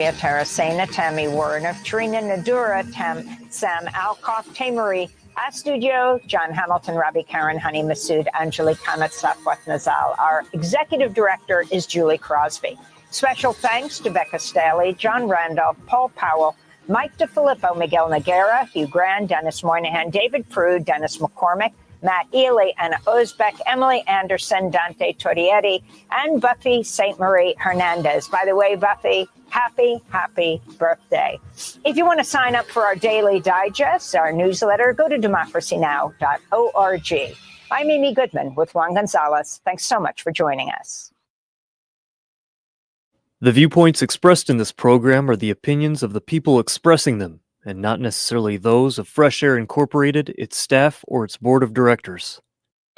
Terasena, Tammy Warren, Trina Nadura, Sam Alcoff, Tamery, Studio, John Hamilton, Robbie Karen, Honey Masood, Anjali Kamat, Safwat Nazal. Our executive director is Julie Crosby. Special thanks to Becca Staley, John Randolph, Paul Powell, Mike DeFilippo, Miguel Noguera, Hugh Grand, Dennis Moynihan, David Prude, Dennis McCormick, Matt Ely, Anna Ozbeck, Emily Anderson, Dante Torrietti, and Buffy St. Marie Hernandez. By the way, Buffy, happy birthday. If you want to sign up for our daily digest, our newsletter, go to democracynow.org. I'm Amy Goodman with Juan Gonzalez. Thanks so much for joining us. The viewpoints expressed in this program are the opinions of the people expressing them, and not necessarily those of Fresh Air Incorporated, its staff, or its board of directors.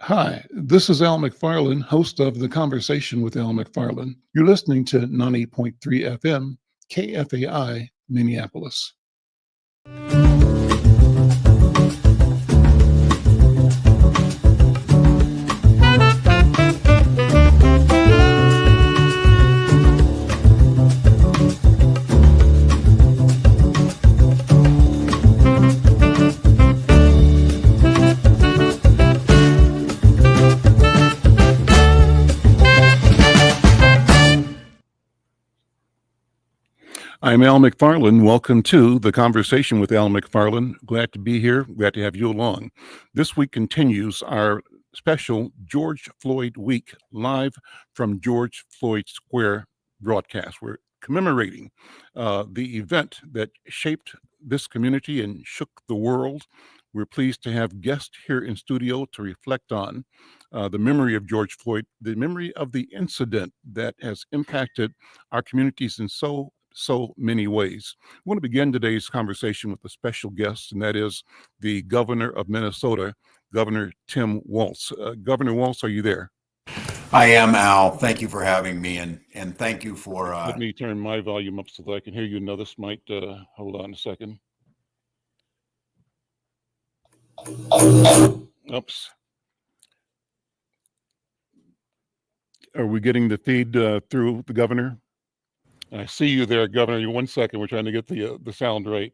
Hi, this is Al McFarland, host of The Conversation with Al McFarland. You're listening to 90.3 FM, KFAI, Minneapolis. I'm Al McFarland. Welcome to The Conversation with Al McFarland. Glad to be here. Glad to have you along. This week continues our special George Floyd Week live from George Floyd Square broadcast. We're commemorating the event that shaped this community and shook the world. We're pleased to have guests here in studio to reflect on the memory of George Floyd, the memory of the incident that has impacted our communities in so many ways. We want to begin today's conversation with a special guest, and that is the governor of Minnesota, Governor Tim Walz. Governor Walz, are you there? I am, Al. Thank you for having me, and thank you for... Let me turn my volume up so that I can hear you. Now this might, hold on a second. Oops. Are we getting the feed through the governor? I see you there, Governor. You 1 second. We're trying to get the sound right.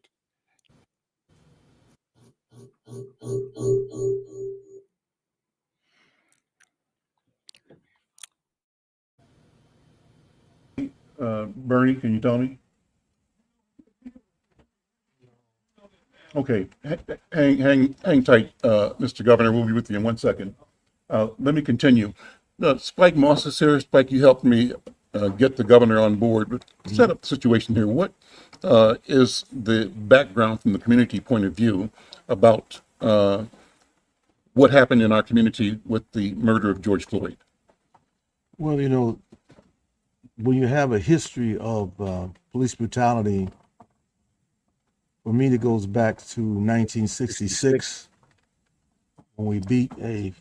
Bernie, can you tell me? Okay, hang tight, Mr. Governor. We'll be with you in 1 second. Let me continue. Spike Moss is here. Spike, you helped me get the governor on board, but set up the situation here. What is the background from the community point of view about what happened in our community with the murder of George Floyd? Well, you know, when you have a history of police brutality, for me, it goes back to 1966 when we beat a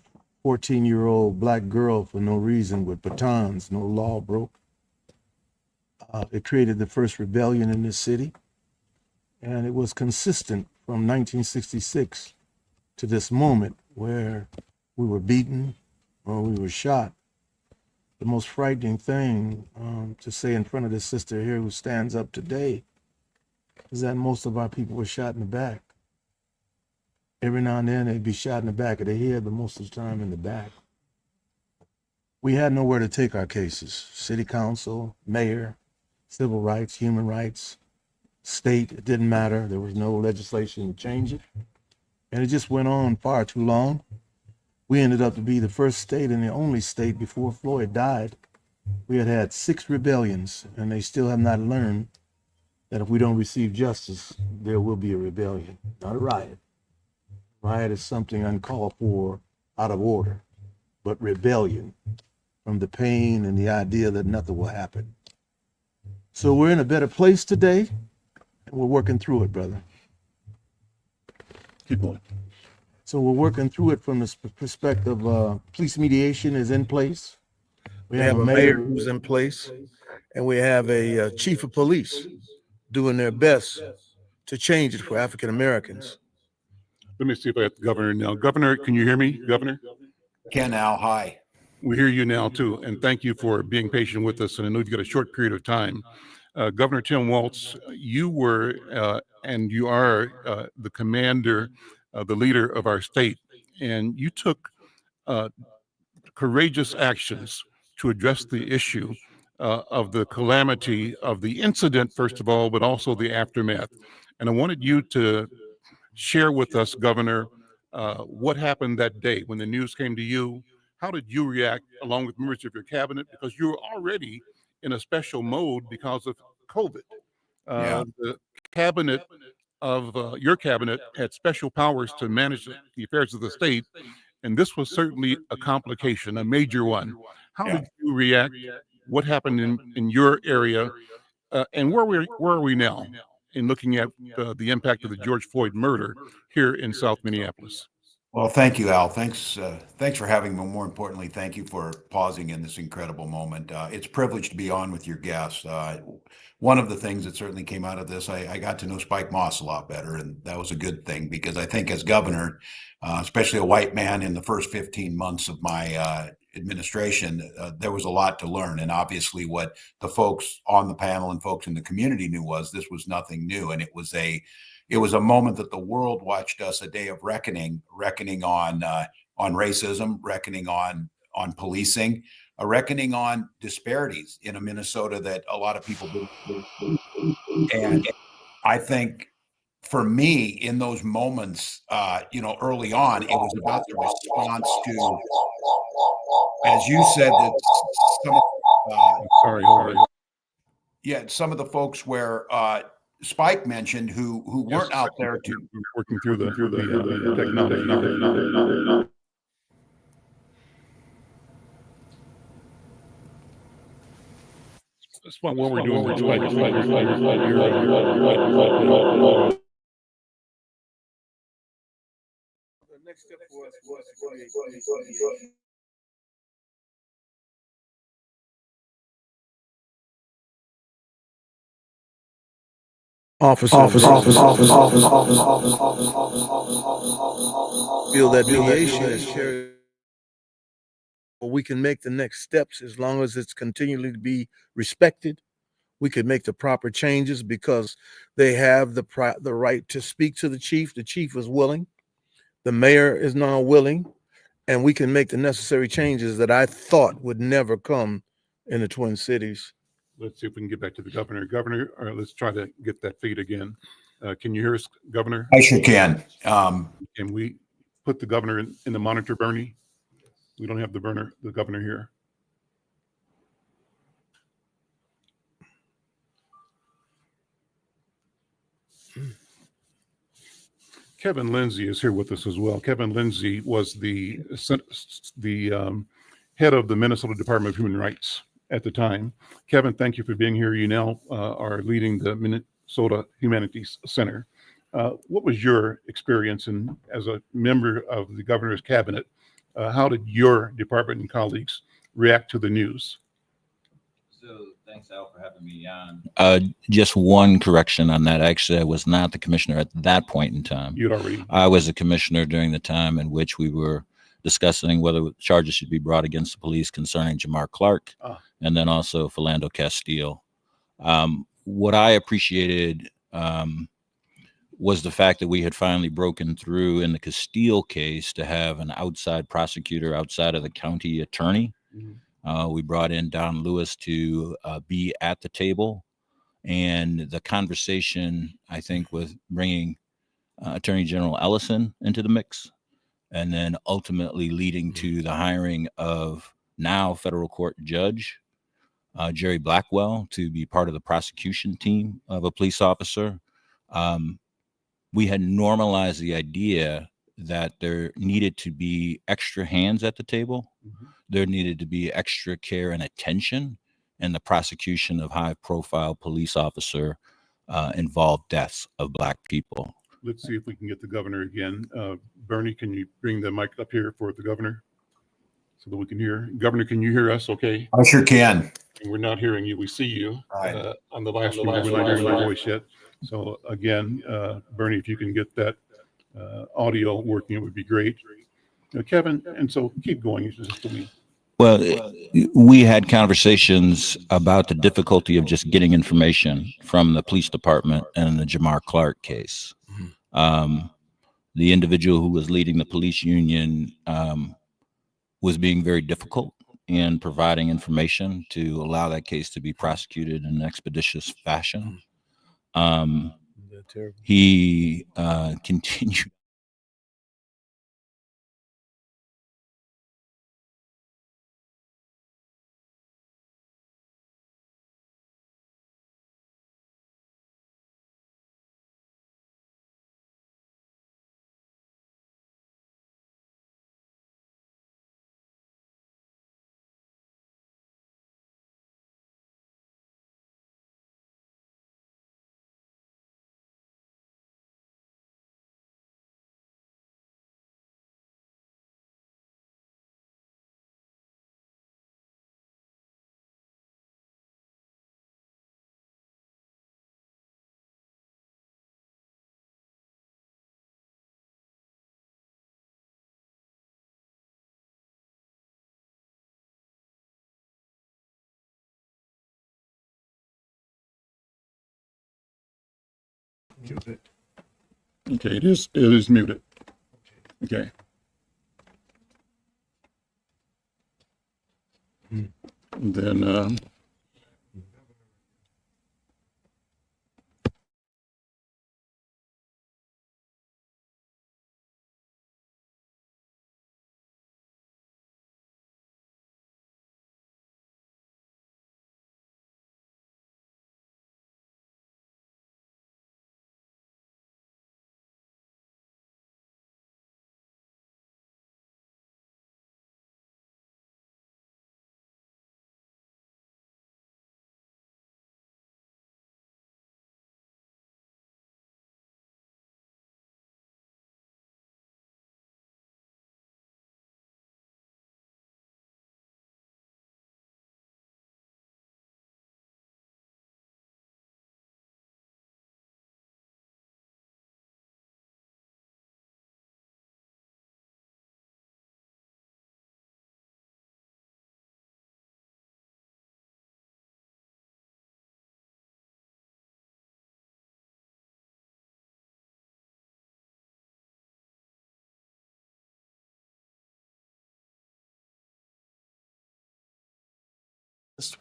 14-year-old black girl for no reason with batons, no law broke. It created the first rebellion in this city, and it was consistent from 1966 to this moment where we were beaten or we were shot. The most frightening thing to say in front of this sister here who stands up today is that most of our people were shot in the back. Every now and then they'd be shot in the back of the head, but most of the time in the back. We had nowhere to take our cases. City council, mayor, civil rights, human rights, state, it didn't matter. There was no legislation to change it. And it just went on far too long. We ended up to be the first state and the only state before Floyd died. We had had 6 rebellions, and they still have not learned that if we don't receive justice, there will be a rebellion, not a riot. Riot is something uncalled for, out of order, but rebellion from the pain and the idea that nothing will happen. So we're in a better place today, and we're working through it, brother. Keep going. So we're working through it from the perspective of police mediation is in place. We have a mayor who's in place, and we have a chief of police doing their best to change it for African Americans. Let me see if I have the governor now. Governor, can you hear me, Governor? Ken, Al, hi. We hear you now too, and thank you for being patient with us. And I know you've got a short period of time. Governor Tim Walz, you were and you are the commander, the leader of our state, and you took courageous actions to address the issue of the calamity of the incident, first of all, but also the aftermath. And I wanted you to share with us, Governor, what happened that day when the news came to you. How did you react along with members of your cabinet? Because you were already in a special mode because of COVID. Yeah. The cabinet of your cabinet had special powers to manage the affairs of the state, and this was certainly a complication, a major one. How Yeah. did you react? What happened in your area, and where are we now in looking at the impact of the George Floyd murder here in South Minneapolis? Well, thank you, Al. Thanks for having me. More importantly, thank you for pausing in this incredible moment. It's a privilege to be on with your guests. One of the things that certainly came out of this, I got to know Spike Moss a lot better, and that was a good thing because I think as governor, especially a white man in the first 15 months of my administration, there was a lot to learn. And obviously what the folks on the panel and folks in the community knew was this was nothing new. And it was a moment that the world watched us, a day of reckoning on racism, reckoning on policing, a reckoning on disparities in a Minnesota that a lot of people didn't. And I think for me, in those moments, early on, it was about the response to, as you said, that some of, some of the folks where Spike mentioned who weren't out there to working through the technology. That's what we're doing. The next step was feel that mediation is shared. We can make the next steps as long as it's continually to be respected. We could make the proper changes because they have the right to speak to the chief. The chief is willing. The mayor is now willing, and we can make the necessary changes that I thought would never come in the Twin Cities. Let's see if we can get back to the governor. Governor, let's try to get that feed again. Can you hear us, Governor? I sure can. Can we put the governor in the monitor, Bernie? We don't have the governor here. Kevin Lindsay is here with us as well. Kevin Lindsay was the head of the Minnesota Department of Human Rights at the time. Kevin, thank you for being here. You now are leading the Minnesota Humanities Center. What was your experience as a member of the governor's cabinet? How did your department and colleagues react to the news? So thanks, Al, for having me on. Just one correction on that. Actually, I was not the commissioner at that point in time. I was a commissioner during the time in which we were discussing whether charges should be brought against the police concerning Jamar Clark and then also Philando Castile. What I appreciated was the fact that we had finally broken through in the Castile case to have an outside prosecutor outside of the county attorney. We brought in Don Lewis to be at the table, and the conversation, I think, with bringing Attorney General Ellison into the mix, and then ultimately leading to the hiring of now federal court judge Jerry Blackwell to be part of the prosecution team of a police officer. We had normalized the idea that there needed to be extra hands at the table. There needed to be extra care and attention in the prosecution of high-profile police officer involved deaths of Black people. Let's see if we can get the governor again. Bernie, can you bring the mic up here for the governor so that we can hear? Governor, can you hear us okay? I sure can. And we're not hearing you. We see you on the live stream. We're not hearing your voice yet. So again, Bernie, if you can get that audio working, it would be great. Kevin, and so keep going. Just Well, we had conversations about the difficulty of just getting information from the police department in the Jamar Clark case. The individual who was leading the police union was being very difficult in providing information to allow that case to be prosecuted in an expeditious fashion. He continued. Okay, it is muted. Okay. And then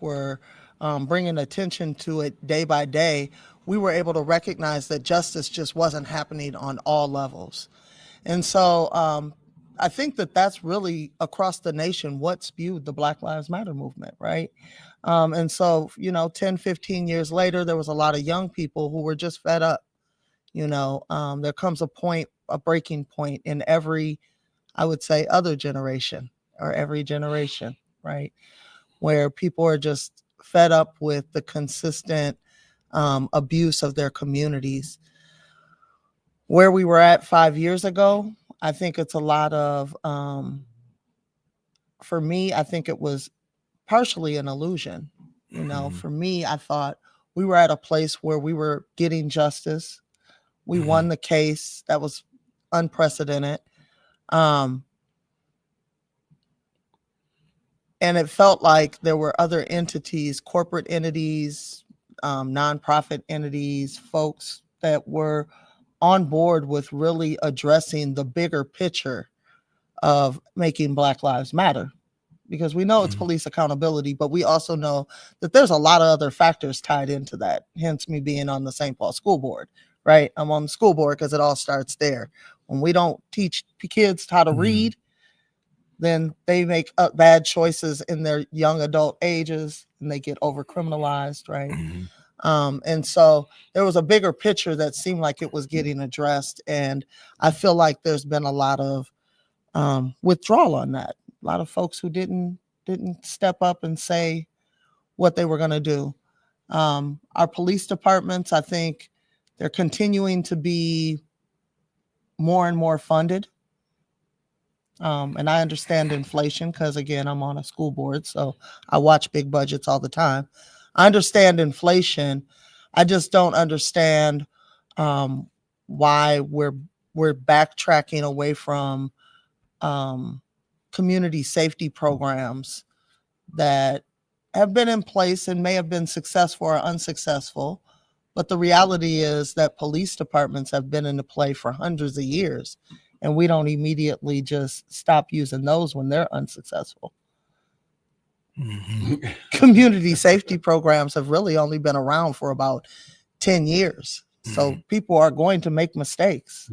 were bringing attention to it day by day, we were able to recognize that justice just wasn't happening on all levels. And so I think that that's really across the nation what spewed the Black Lives Matter movement, right? And so, 10, 15 years later, there was a lot of young people who were just fed up. There comes a breaking point in every, I would say, other generation or every generation, right? Where people are just fed up with the consistent abuse of their communities. Where we were at 5 years ago, I think it's a lot of, for me, I think it was partially an illusion. For me, I thought we were at a place where we were getting justice. We won the case. That was unprecedented. And it felt like there were other entities, corporate entities, nonprofit entities, folks that were on board with really addressing the bigger picture of making Black Lives Matter. Because we know it's police accountability, but we also know that there's a lot of other factors tied into that, hence me being on the St. Paul School Board, right? I'm on the school board because it all starts there. When we don't teach kids how to read, then they make bad choices in their young adult ages and they get over criminalized, right? And so there was a bigger picture that seemed like it was getting addressed. And I feel like there's been a lot of withdrawal on that. A lot of folks who didn't step up and say what they were going to do. Our police departments, I think they're continuing to be more and more funded. And I understand inflation because, again, I'm on a school board, so I watch big budgets all the time. I understand inflation. I just don't understand why we're backtracking away from community safety programs that have been in place and may have been successful or unsuccessful. But the reality is that police departments have been into play for hundreds of years, and we don't immediately just stop using those when they're unsuccessful. Community safety programs have really only been around for about 10 years. So people are going to make mistakes.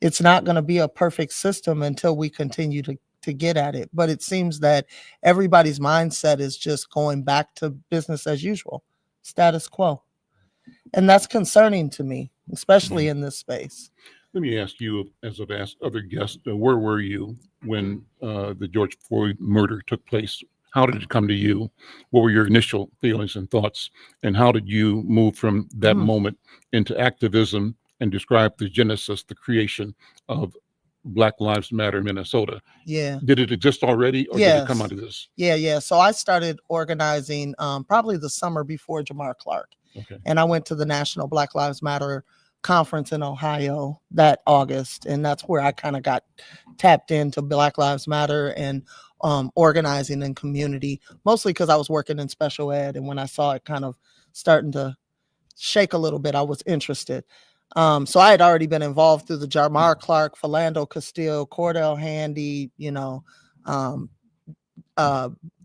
It's not going to be a perfect system until we continue to get at it. But it seems that everybody's mindset is just going back to business as usual, status quo. And that's concerning to me, especially in this space. Let me ask you, as I've asked other guests, where were you when the George Floyd murder took place? How did it come to you? What were your initial feelings and thoughts? And how did you move from that moment into activism and describe the genesis, the creation of Black Lives Matter Minnesota? Yeah. Did it exist already, or did it come out of this? Yeah. So I started organizing probably the summer before Jamar Clark. Okay. And I went to the National Black Lives Matter conference in Ohio that August. And that's where I kind of got tapped into Black Lives Matter and organizing in community, mostly because I was working in special ed. And when I saw it kind of starting to shake a little bit, I was interested. So I had already been involved through the Jamar Clark, Philando Castile, Cordell Handy,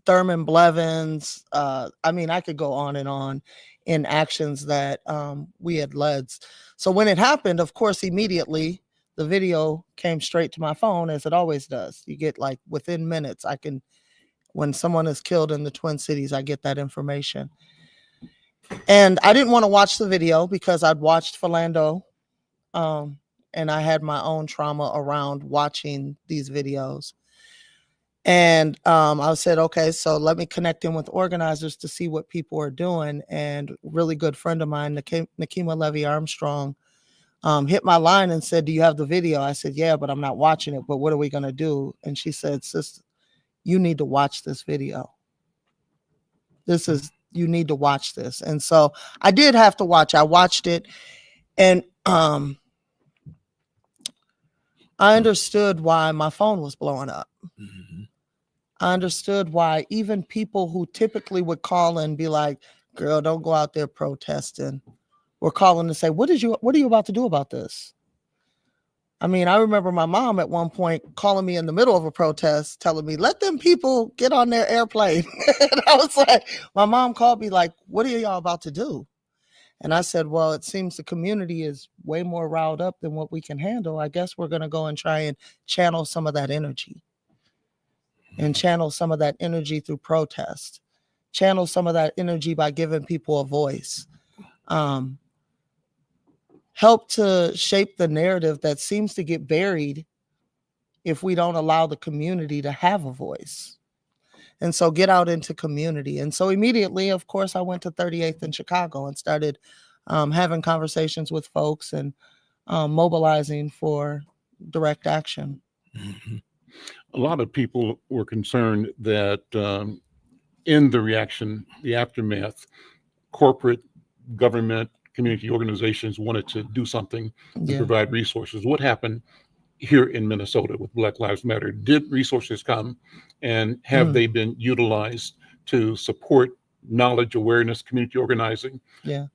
Thurman Blevins. I mean, I could go on in actions that we had led. So when it happened, of course, immediately the video came straight to my phone, as it always does. You get like within minutes, when someone is killed in the Twin Cities, I get that information. And I didn't want to watch the video because I'd watched Philando, and I had my own trauma around watching these videos. And I said, okay, so let me connect in with organizers to see what people are doing. And a really good friend of mine, Nakima Levy Armstrong, hit my line and said, do you have the video? I said, yeah, but I'm not watching it. But what are we going to do? And she said, sis, you need to watch this video. You need to watch this. And so I did have to watch. I watched it, and I understood why my phone was blowing up. I understood why even people who typically would call and be like, girl, don't go out there protesting, were calling to say, what are you about to do about this? I mean, I remember my mom at one point calling me in the middle of a protest, telling me, let them people get on their airplane. And I was like, my mom called me like, what are y'all about to do? And I said, well, it seems the community is way more riled up than what we can handle. I guess we're going to go and try and channel some of that energy. And channel some of that energy through protest. Channel some of that energy by giving people a voice. Help to shape the narrative that seems to get buried if we don't allow the community to have a voice. And so get out into community. And so immediately, of course, I went to 38th in Chicago and started having conversations with folks and mobilizing for direct action. A lot of people were concerned that in the reaction, the aftermath, corporate, government, community organizations wanted to do something to provide resources. What happened here in Minnesota with Black Lives Matter? Did resources come, and have they been utilized to support knowledge, awareness, community organizing?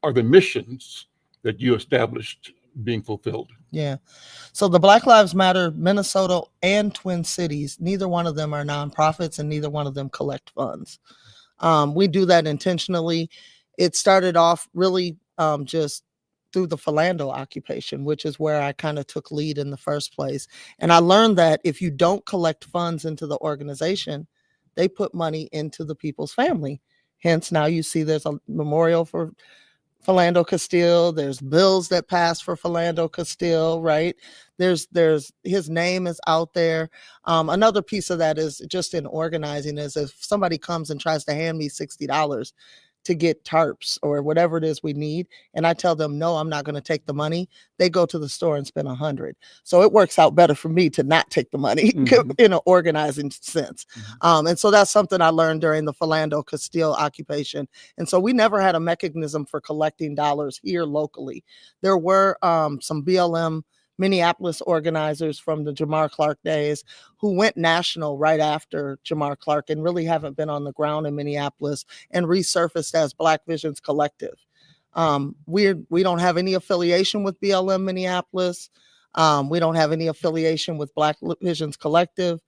Are the missions that you established being fulfilled? So the Black Lives Matter Minnesota and Twin Cities, neither one of them are nonprofits and neither one of them collect funds. We do that intentionally. It started off really just through the Philando occupation, which is where I kind of took lead in the first place. And I learned that if you don't collect funds into the organization, they put money into the people's family. Hence, now you see there's a memorial for Philando Castile. There's bills that pass for Philando Castile, right? There's his name is out there. Another piece of that is just in organizing is if somebody comes and tries to hand me $60 to get tarps or whatever it is we need, and I tell them, no, I'm not going to take the money, they go to the store and spend $100. So it works out better for me to not take the money in an organizing sense. And so that's something I learned during the Philando Castile occupation. And so we never had a mechanism for collecting dollars here locally. There were some BLM Minneapolis organizers from the Jamar Clark days who went national right after Jamar Clark and really haven't been on the ground in Minneapolis and resurfaced as Black Visions Collective. We don't have any affiliation with BLM Minneapolis. We don't have any affiliation with Black Visions Collective,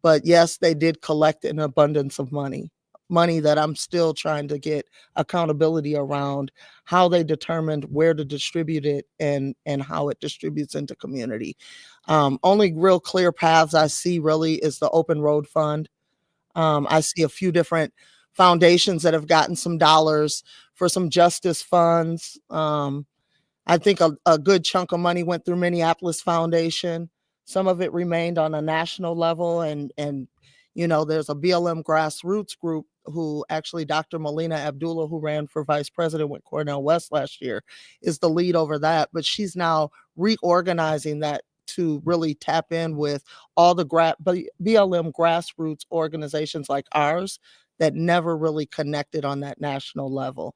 but yes, they did collect an abundance of money that I'm still trying to get accountability around how they determined where to distribute it and how it distributes into community. Only real clear paths I see really is the Open Road Fund. I see a few different foundations that have gotten some dollars for some justice funds. I think a good chunk of money went through Minneapolis Foundation. Some of it remained on a national level. And there's a BLM grassroots group who actually Dr. Melina Abdullah, who ran for vice president with Cornel West last year, is the lead over that. But she's now reorganizing that to really tap in with all the BLM grassroots organizations like ours that never really connected on that national level.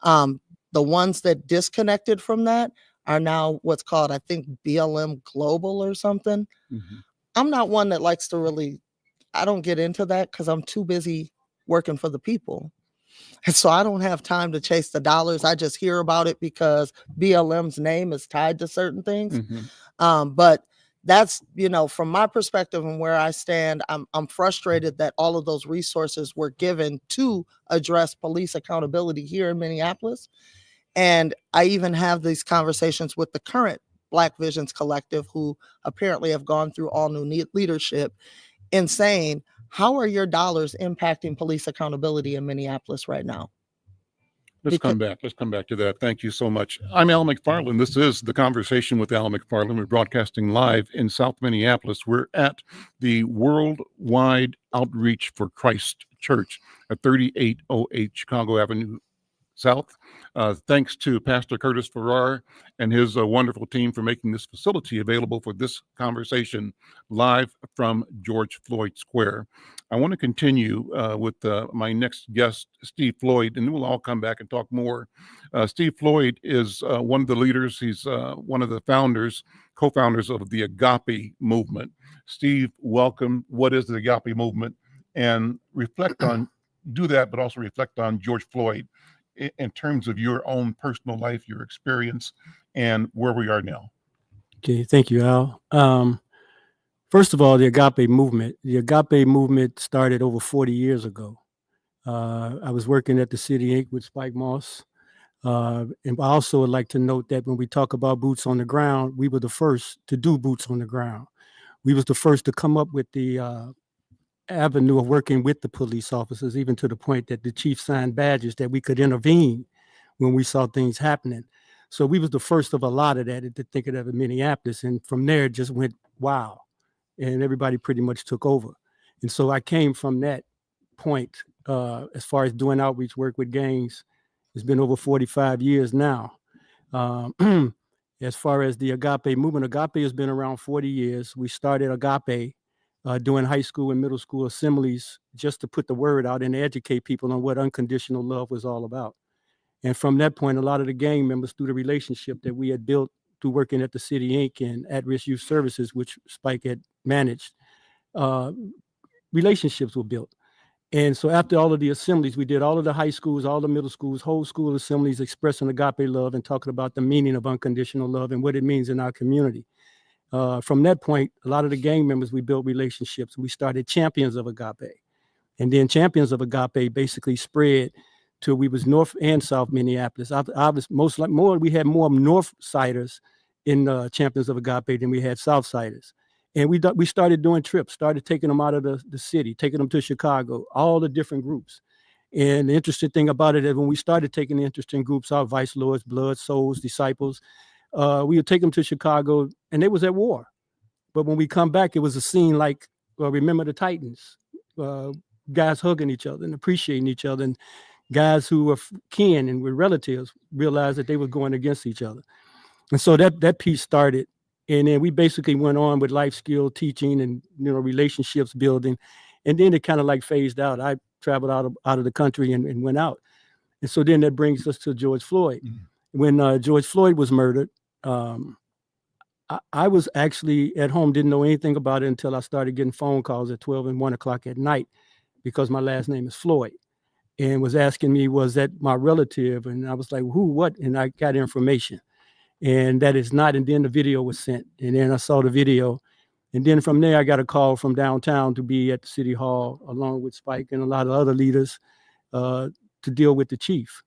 The ones that disconnected from that are now what's called, I think, BLM Global or something. Mm-hmm. I'm not one that likes to really, I don't get into that because I'm too busy working for the people. And so I don't have time to chase the dollars. I just hear about it because BLM's name is tied to certain things. Mm-hmm. But that's, from my perspective and where I stand, I'm frustrated that all of those resources were given to address police accountability here in Minneapolis. And I even have these conversations with the current Black Visions Collective, who apparently have gone through all new leadership, in saying, how are your dollars impacting police accountability in Minneapolis right now? Let's come back to that. Thank you so much. I'm Al McFarland. This is The Conversation with Al McFarland. We're broadcasting live in South Minneapolis. We're at the Worldwide Outreach for Christ Church at 3808 Chicago Avenue South. Thanks to Pastor Curtis Farrar and his wonderful team for making this facility available for this conversation live from George Floyd Square. I want to continue with my next guest, Steve Floyd, and we'll all come back and talk more. Steve Floyd is one of the leaders. He's one of the co-founders of the Agape movement. Steve, welcome. What is the Agape movement? And do that, but also reflect on George Floyd in terms of your own personal life, your experience, and where we are now. Okay, thank you, Al. First of all, the Agape movement. The Agape movement started over 40 years ago. I was working at the City Inc. with Spike Moss. And I also would like to note that when we talk about boots on the ground, we were the first to do boots on the ground. We was the first to come up with the avenue of working with the police officers, even to the point that the chief signed badges that we could intervene when we saw things happening. So we was the first of a lot of that to think of it in Minneapolis. And from there, it just went, wow. And everybody pretty much took over. And so I came from that point as far as doing outreach work with gangs. It's been over 45 years now. As far as the Agape movement, Agape has been around 40 years. We started Agape doing high school and middle school assemblies just to put the word out and educate people on what unconditional love was all about. And from that point, a lot of the gang members, through the relationship that we had built through working at the City Inc. and at-risk youth services, which Spike had managed, relationships were built. And so after all of the assemblies, we did all of the high schools, all the middle schools, whole school assemblies expressing agape love and talking about the meaning of unconditional love and what it means in our community. From that point, a lot of the gang members, we built relationships. We started Champions of Agape. And then Champions of Agape basically spread till we was North and South Minneapolis. I was we had more North Siders in Champions of Agape than we had South Siders. And we started doing trips, started taking them out of the city, taking them to Chicago, all the different groups. And the interesting thing about it is when we started taking the interesting groups out, Vice Lords, Blood, Souls, Disciples, we would take them to Chicago and they was at war. But when we come back, it was a scene like Remember the Titans, guys hugging each other and appreciating each other. And guys who were kin and were relatives realized that they were going against each other. And so that piece started. And then we basically went on with life skill teaching and, relationships building. And then it kind of like phased out. I traveled out of the country and went out. And so then that brings us to George Floyd. Mm-hmm. When George Floyd was murdered, I I was actually at home, didn't know anything about it until I started getting phone calls at 12 and 1 o'clock at night, because my last name is Floyd, and was asking me, was that my relative? And I was like, who, what? And I got information, and that is not. And then the video was sent, and then I saw the video. And then from there, I got a call from downtown to be at the city hall, along with Spike and a lot of other leaders, to deal with the chief.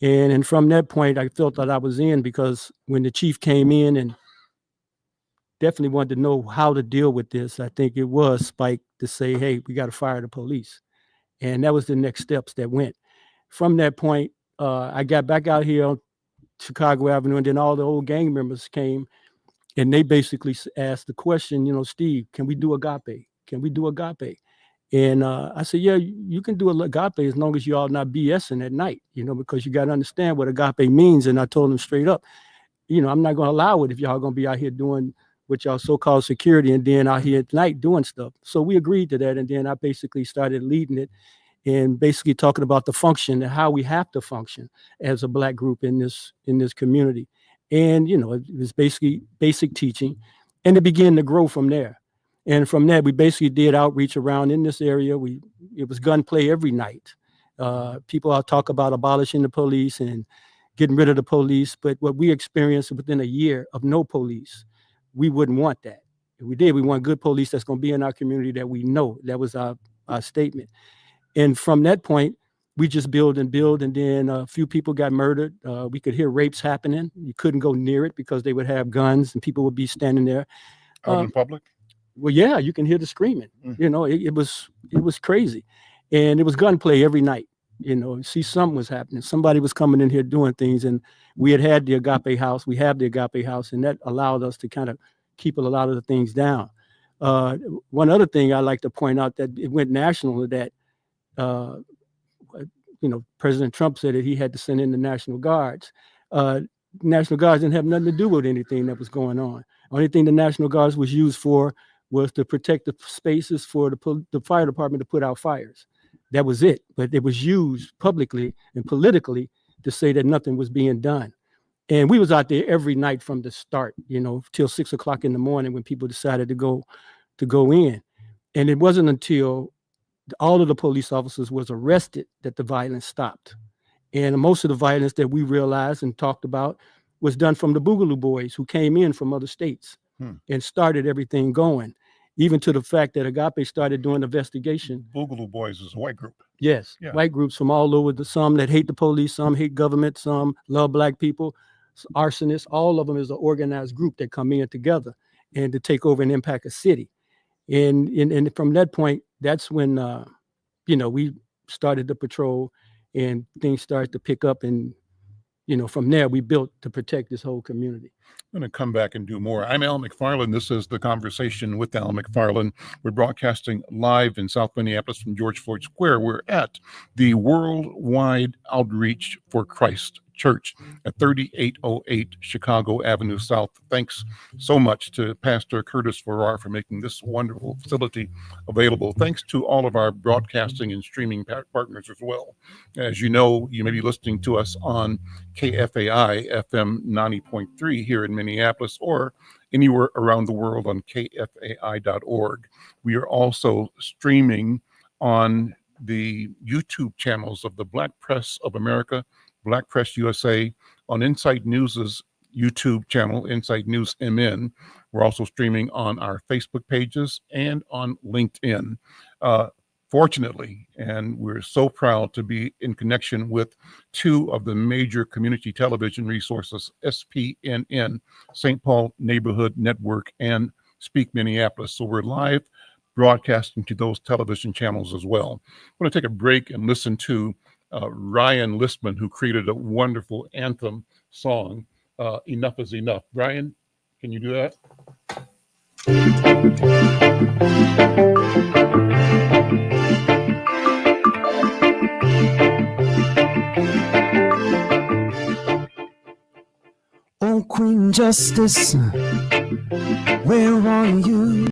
And from that point, I felt that I was in, because when the chief came in and definitely wanted to know how to deal with this, I think it was Spike to say, hey, we got to fire the police. And that was the next steps that went. From that point, I got back out here on Chicago Avenue, and then all the old gang members came, and they basically asked the question, Steve, can we do agape? Can we do agape? And I said, yeah, you can do agape as long as you all not BSing at night, because you got to understand what agape means. And I told them straight up, I'm not going to allow it if y'all going to be out here doing what y'all so-called security and then out here at night doing stuff. So we agreed to that. And then I basically started leading it and basically talking about the function and how we have to function as a Black group in this community. And, it was basically basic teaching, and it began to grow from there. And from that, we basically did outreach around in this area. It was gunplay every night. People all talk about abolishing the police and getting rid of the police, but what we experienced within a year of no police, we wouldn't want that. If we did, we want good police that's going to be in our community that we know. That was our statement. And from that point, we just build, and then a few people got murdered. We could hear rapes happening. You couldn't go near it because they would have guns and people would be standing there. Out in public? Well, yeah, you can hear the screaming. It was crazy. And it was gunplay every night. See, something was happening. Somebody was coming in here doing things, and we had the Agape House. We have the Agape House, and that allowed us to kind of keep a lot of the things down. One other thing I like to point out, that it went national, that President Trump said that he had to send in the National Guards. National Guards didn't have nothing to do with anything that was going on. Only thing the National Guards was used for was to protect the spaces for the fire department to put out fires. That was it. But it was used publicly and politically to say that nothing was being done. And we was out there every night from the start, till 6 o'clock in the morning when people decided to go in. And it wasn't until all of the police officers was arrested that the violence stopped. And most of the violence that we realized and talked about was done from the Boogaloo Boys, who came in from other states and started everything going, even to the fact that Agape started doing investigation. Boogaloo Boys is a white group. Yes, yeah. White groups from all over, some that hate the police, some hate government, some love Black people, arsonists. All of them is an organized group that come in together and to take over and impact a city. And from that point, that's when, we started the patrol and things started to pick up. And, from there, we built to protect this whole community. I'm going to come back and do more. I'm Al McFarland. This is The Conversation with Al McFarland. We're broadcasting live in South Minneapolis from George Floyd Square. We're at the Worldwide Outreach for Christ Church at 3808 Chicago Avenue South. Thanks so much to Pastor Curtis Farrar for making this wonderful facility available. Thanks to all of our broadcasting and streaming partners as well. As you know, you may be listening to us on KFAI FM 90.3 here in Minneapolis, or anywhere around the world on kfai.org. We are also streaming on the YouTube channels of the Black Press of America, Black Press USA, on Inside News's YouTube channel, Inside News MN. We're also streaming on our Facebook pages and on LinkedIn. Fortunately, and we're so proud to be in connection with two of the major community television resources, SPNN, St. Paul Neighborhood Network, and Speak Minneapolis. So we're live broadcasting to those television channels as well. I'm going to take a break and listen to Ryan Listman, who created a wonderful anthem song, Enough is Enough. Ryan, can you do that? Oh, Queen Justice, where are you?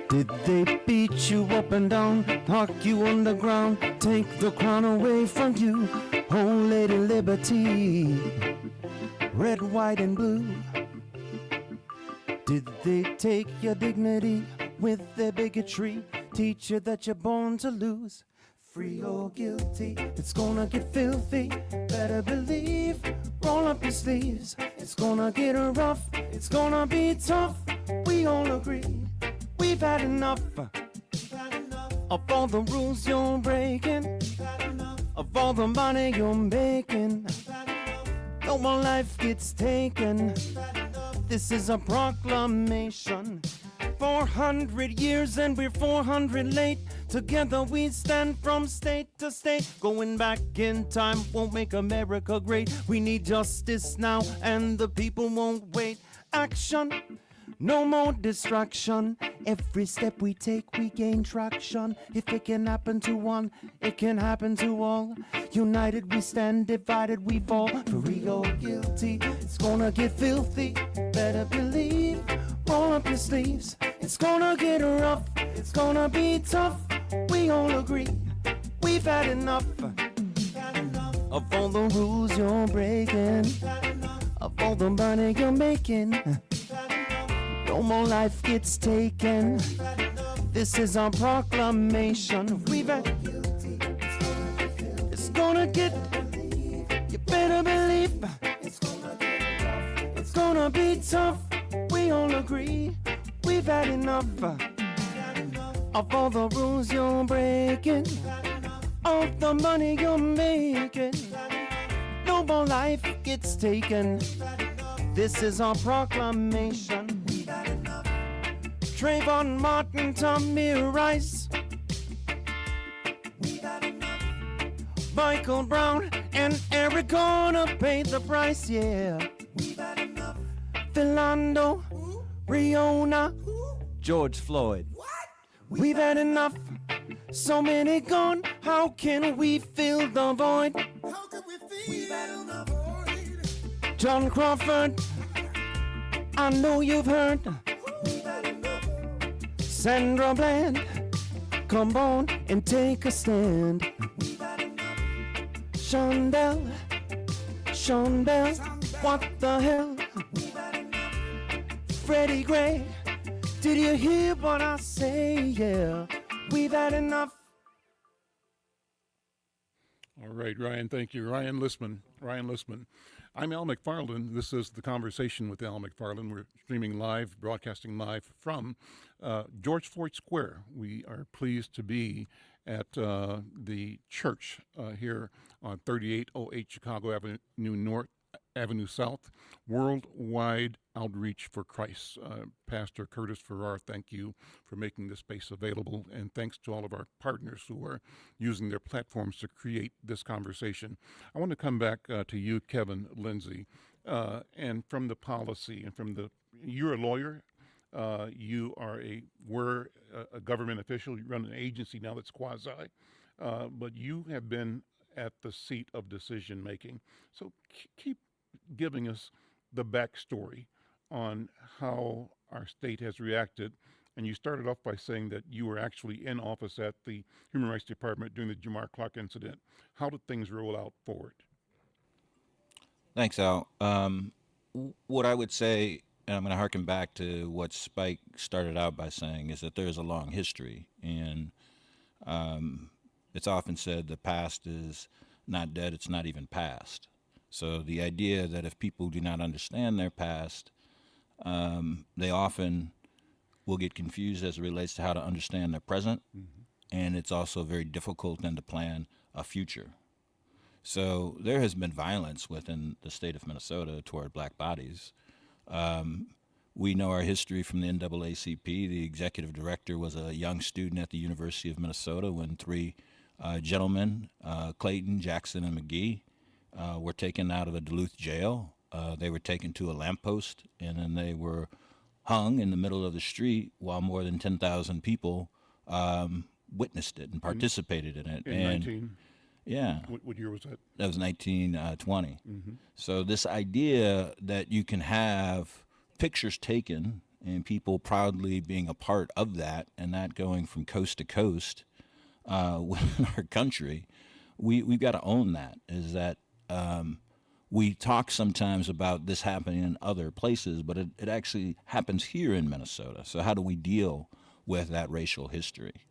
Did they beat you up and down, knock you on the ground, take the crown away from you? Oh, Lady Liberty, red, white, and blue. Did they take your dignity with their bigotry? Teach you that you're born to lose. Free or guilty, it's gonna get filthy. Better believe, roll up your sleeves. It's gonna get rough, it's gonna be tough. We all agree, we've had enough of all the rules you're breaking, of all the money you're making. No more life gets taken. This is a proclamation. 400 years and we're 400 late. Together we stand from state to state. Going back in time won't make America great. We need justice now and the people won't wait. Action, no more distraction. Every step we take we gain traction. If it can happen to one, it can happen to all. United we stand, divided we fall. Free or guilty, it's gonna get filthy. Better believe, roll up your sleeves. It's gonna get rough, it's gonna be tough. We all agree, we've had enough of all the rules you're breaking, of all the money you're making. No more life gets taken. This is our proclamation. We've had, it's gonna get, you better believe, it's gonna be tough. We all agree, we've had enough of all the rules you're breaking, of the money you're making. No more life gets taken. This is our proclamation. Trayvon Martin, Tommy Rice, Michael Brown, and Eric gonna pay the price, yeah. Philando, Rihanna, George Floyd. We've had enough, so many gone. How can we fill the void? John Crawford, I know you've heard. Sandra Bland, come on and take a stand. Shondell, what the hell? Freddie Gray, did you hear what I say? Yeah, we've had enough. All right, Ryan, thank you. Ryan Listman. I'm Al McFarland. This is The Conversation with Al McFarland. We're streaming live, broadcasting live from George Floyd Square. We are pleased to be at the church here on 3808 Chicago Avenue North, Avenue South, Worldwide Outreach for Christ. Pastor Curtis Farrar, thank you for making this space available, and thanks to all of our partners who are using their platforms to create this conversation. I want to come back to you, Kevin Lindsay, and from the policy and from the, you're a lawyer. You were a government official. You run an agency now that's quasi, but you have been at the seat of decision making. So keep giving us the backstory on how our state has reacted. And you started off by saying that you were actually in office at the Human Rights Department during the Jamar Clark incident. How did things roll out forward? Thanks, Al. What I would say, and I'm going to harken back to what Spike started out by saying, is that there's a long history. And it's often said the past is not dead, it's not even past. So the idea that if people do not understand their past, they often will get confused as it relates to how to understand their present. Mm-hmm. And it's also very difficult then to plan a future. So there has been violence within the state of Minnesota toward black bodies. We know our history from the NAACP. The executive director was a young student at the University of Minnesota when three gentlemen, Clayton, Jackson, and McGee, were taken out of a Duluth jail. They were taken to a lamppost, and then they were hung in the middle of the street while more than 10,000 people witnessed it and participated in it. Yeah. What year was that? That was 1920. Mm-hmm. So this idea that you can have pictures taken and people proudly being a part of that, and that going from coast to coast within our country, we've got to own that, is that we talk sometimes about this happening in other places, but it actually happens here in Minnesota. So how do we deal with that racial history?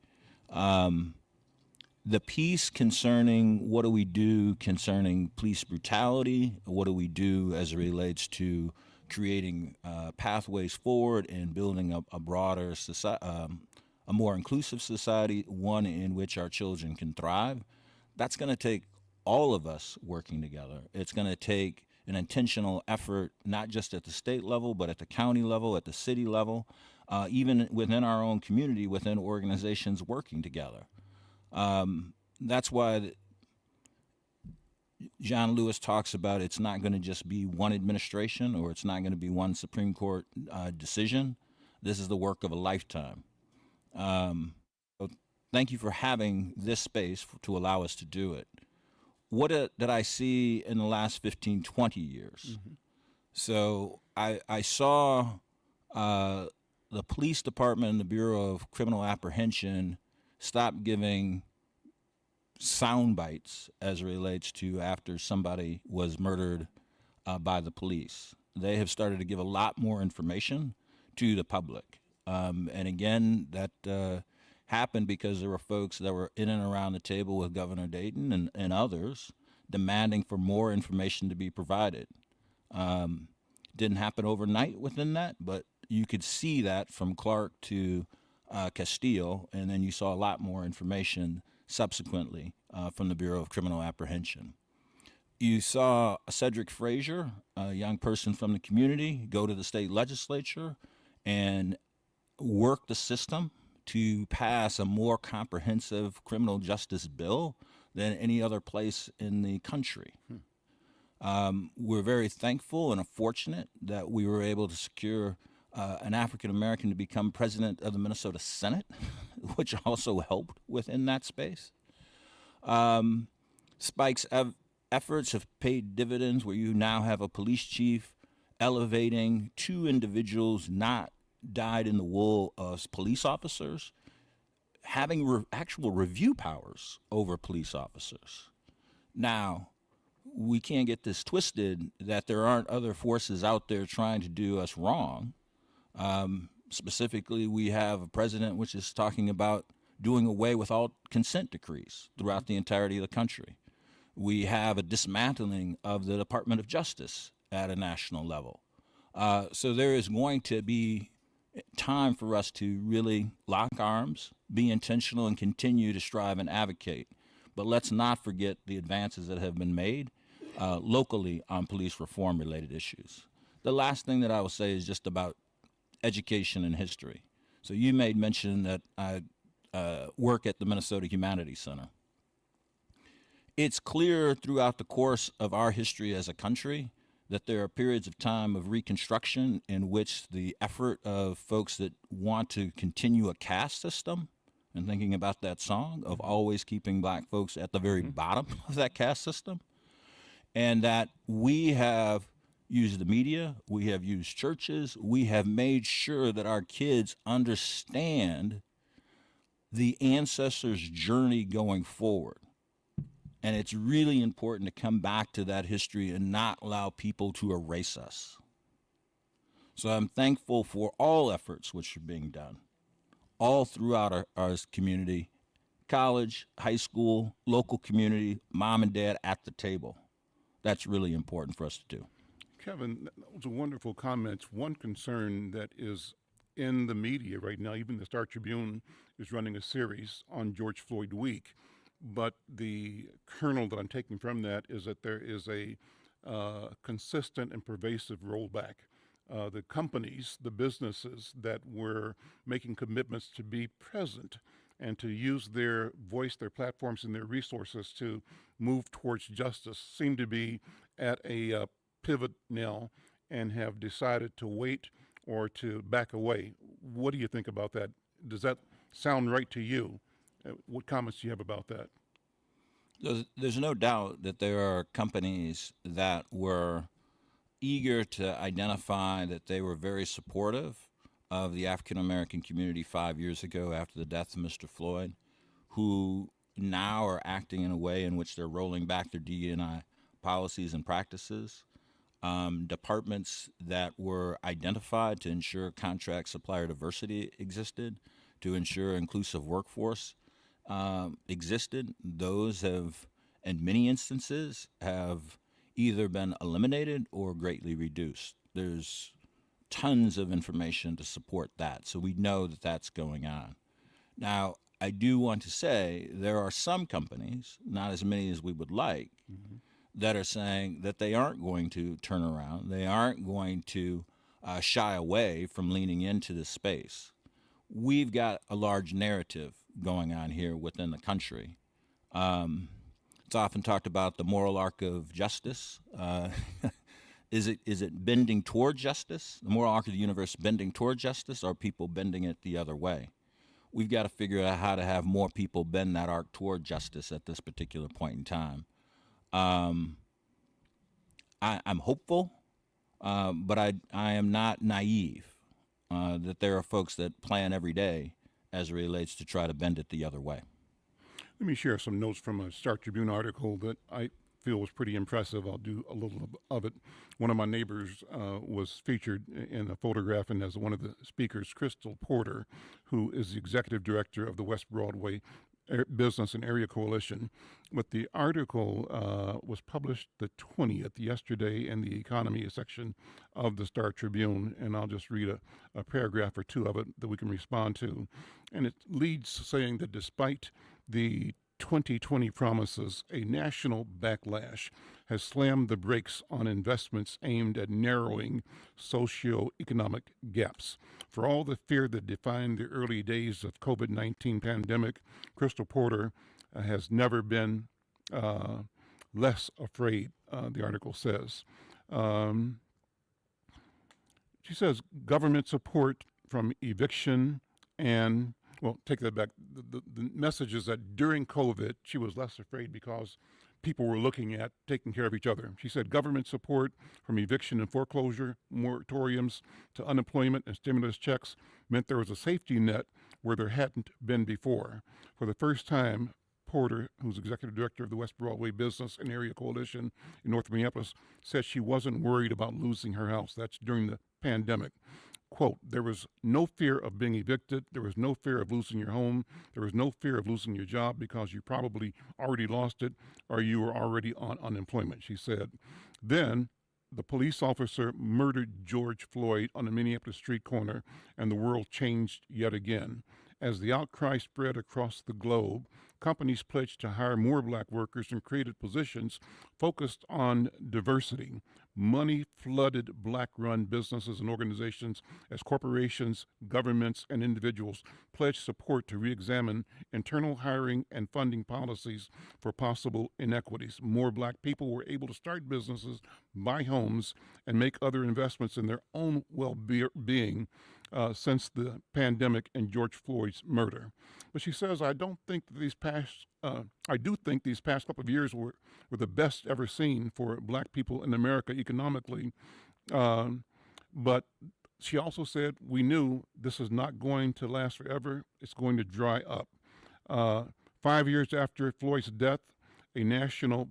The piece concerning what do we do concerning police brutality, what do we do as it relates to creating pathways forward and building a broader society, a more inclusive society, one in which our children can thrive, that's going to take all of us working together. It's going to take an intentional effort, not just at the state level, but at the county level, at the city level, even within our own community, within organizations working together. That's why John Lewis talks about it's not going to just be one administration or it's not going to be one Supreme Court decision. This is the work of a lifetime. So thank you for having this space to allow us to do it. What did I see in the last 15, 20 years? Mm-hmm. So I saw the police department and the Bureau of Criminal Apprehension stop giving sound bites as it relates to after somebody was murdered by the police. They have started to give a lot more information to the public. And again, that happened because there were folks that were in and around the table with Governor Dayton and others demanding for more information to be provided. Didn't happen overnight within that, but you could see that from Clark to Castile, and then you saw a lot more information subsequently from the Bureau of Criminal Apprehension. You saw Cedric Frazier, a young person from the community, go to the state legislature and work the system to pass a more comprehensive criminal justice bill than any other place in the country. We're very thankful and fortunate that we were able to secure an African American to become president of the Minnesota Senate, which also helped within that space. Spike's efforts have paid dividends where you now have a police chief elevating two individuals not dyed in the wool as police officers, having actual review powers over police officers. Now, we can't get this twisted that there aren't other forces out there trying to do us wrong. Specifically, we have a president which is talking about doing away with all consent decrees throughout the entirety of the country. We have a dismantling of the Department of Justice at a national level. So there is going to be time for us to really lock arms, be intentional, and continue to strive and advocate. But let's not forget the advances that have been made locally on police reform related issues. The last thing that I will say is just about education and history. So you made mention that I work at the Minnesota Humanities Center. It's clear throughout the course of our history as a country that there are periods of time of Reconstruction in which the effort of folks that want to continue a caste system, and thinking about that song of always keeping black folks at the very bottom of that caste system, and that we have used the media, we have used churches, we have made sure that our kids understand the ancestors' journey going forward. And it's really important to come back to that history and not allow people to erase us. So I'm thankful for all efforts which are being done, all throughout our community, college, high school, local community, mom and dad at the table. That's really important for us to do. Kevin, those are wonderful comments. One concern that is in the media right now, even the Star Tribune is running a series on George Floyd Week. But the kernel that I'm taking from that is that there is a consistent and pervasive rollback. The companies, the businesses that were making commitments to be present and to use their voice, their platforms, and their resources to move towards justice seem to be at a pivot now and have decided to wait or to back away. What do you think about that? Does that sound right to you? What comments do you have about that? There's no doubt that there are companies that were eager to identify that they were very supportive of the African American community 5 years ago after the death of Mr. Floyd, who now are acting in a way in which they're rolling back their DE&I policies and practices, departments that were identified to ensure contract supplier diversity existed, to ensure inclusive workforce existed. Those have, in many instances, have either been eliminated or greatly reduced. There's tons of information to support that, so we know that that's going on. Now, I do want to say there are some companies, not as many as we would like, that are saying that they aren't going to turn around. They aren't going to shy away from leaning into this space. We've got a large narrative going on here within the country. It's often talked about the moral arc of justice. Is it bending toward justice? The moral arc of the universe bending toward justice, or people bending it the other way? We've got to figure out how to have more people bend that arc toward justice at this particular point in time. I'm hopeful, but I am not naive that there are folks that plan every day as it relates to try to bend it the other way. Let me share some notes from a Star Tribune article that I feel was pretty impressive. I'll do a little of it. One of my neighbors was featured in a photograph, and as one of the speakers, Crystal Porter, who is the executive director of the West Broadway Business and Area Coalition. But the article was published the 20th, yesterday, in the economy section of the Star Tribune, and I'll just read a paragraph or two of it that we can respond to. And it leads saying that despite the 2020 promises, a national backlash has slammed the brakes on investments aimed at narrowing socioeconomic gaps. For all the fear that defined the early days of COVID-19 pandemic, Crystal Porter has never been less afraid, the article says. She says government support from eviction and well, take that back. The message is that during COVID, she was less afraid because people were looking at taking care of each other. She said government support from eviction and foreclosure, moratoriums to unemployment and stimulus checks meant there was a safety net where there hadn't been before. For the first time, Porter, who's executive director of the West Broadway Business and Area Coalition in North Minneapolis, said she wasn't worried about losing her house. That's during the pandemic. Quote, there was no fear of being evicted. There was no fear of losing your home. There was no fear of losing your job because you probably already lost it or you were already on unemployment, she said. Then the police officer murdered George Floyd on a Minneapolis street corner, and the world changed yet again. As the outcry spread across the globe, companies pledged to hire more black workers and created positions focused on diversity. Money flooded black-run businesses and organizations as corporations, governments, and individuals pledged support to re-examine internal hiring and funding policies for possible inequities. More black people were able to start businesses, buy homes, and make other investments in their own well-being since the pandemic and George Floyd's murder. But she says, I do think these past couple of years were the best ever seen for black people in America economically. But she also said, we knew this is not going to last forever. It's going to dry up. 5 years after Floyd's death, a national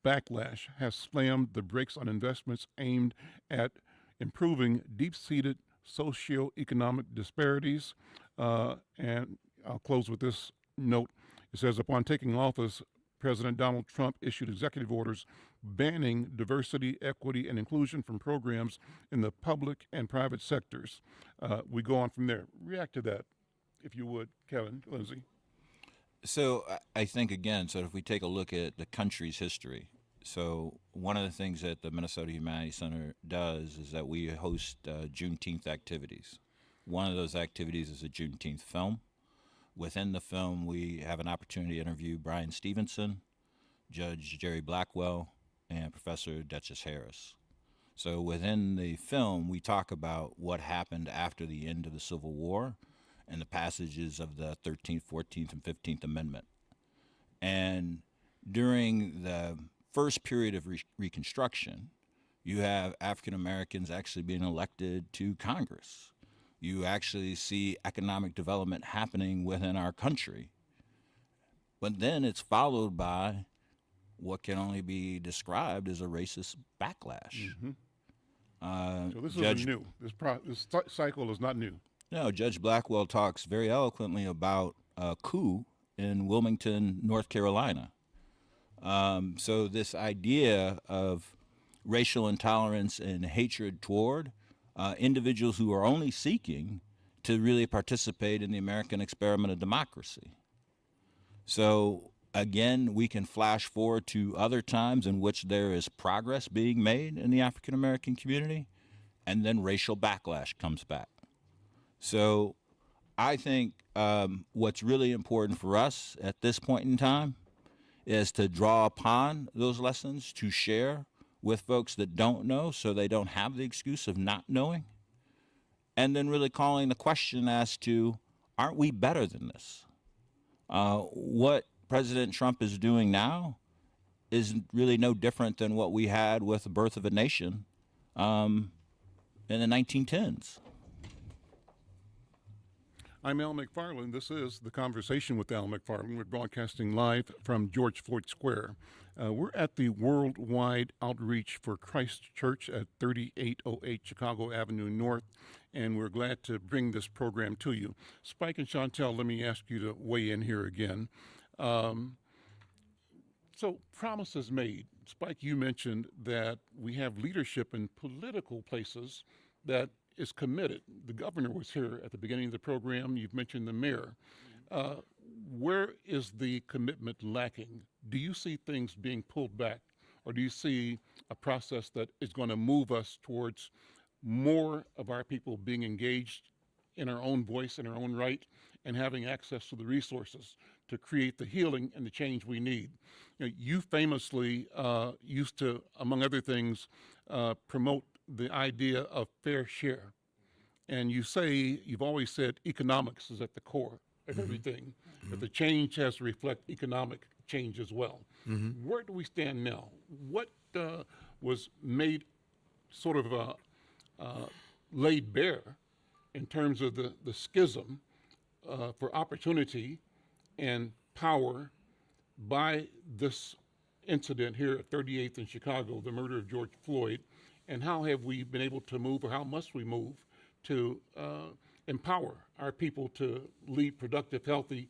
backlash has slammed the brakes on investments aimed at improving deep-seated socioeconomic disparities. And I'll close with this note. It says, upon taking office, President Donald Trump issued executive orders banning diversity, equity, and inclusion from programs in the public and private sectors. We go on from there. React to that, if you would, Kevin, Lindsay. So I think, again, so if we take a look at the country's history, so one of the things that the Minnesota Humanities Center does is that we host Juneteenth activities. One of those activities is a Juneteenth film. Within the film, we have an opportunity to interview Brian Stevenson, Judge Jerry Blackwell, and Professor Duchess Harris. So within the film, we talk about what happened after the end of the Civil War and the passages of the 13th, 14th, and 15th Amendment. And during the first period of Reconstruction, you have African Americans actually being elected to Congress. You actually see economic development happening within our country. But then it's followed by what can only be described as a racist backlash. So this Judge- isn't new. This cycle is not new. No, Judge Blackwell talks very eloquently about a coup in Wilmington, North Carolina. So this idea of racial intolerance and hatred toward individuals who are only seeking to really participate in the American experiment of democracy. So again, we can flash forward to other times in which there is progress being made in the African American community, and then racial backlash comes back. So I think what's really important for us at this point in time is to draw upon those lessons, to share with folks that don't know so they don't have the excuse of not knowing, and then really calling the question as to, aren't we better than this? What President Trump is doing now is really no different than what we had with the birth of a nation in the 1910s. I'm Al McFarland. This is The Conversation with Al McFarland. We're broadcasting live from George Floyd Square. We're at the Worldwide Outreach for Christ Church at 3808 Chicago Avenue North, and we're glad to bring this program to you. Spike and Chantel, let me ask you to weigh in here again. So promises made. Spike, you mentioned that we have leadership in political places that is committed. The governor was here at the beginning of the program. You've mentioned the mayor. Where is the commitment lacking? Do you see things being pulled back, or do you see a process that is going to move us towards more of our people being engaged in our own voice, in our own right, and having access to the resources to create the healing and the change we need? You famously used to, among other things, promote the idea of fair share. And you say, you've always said economics is at the core of everything, but the change has to reflect economic change as well. Where do we stand now? What was made sort of laid bare in terms of the schism for opportunity and power by this incident here at 38th in Chicago, the murder of George Floyd, and how have we been able to move, or how must we move to empower our people to lead productive, healthy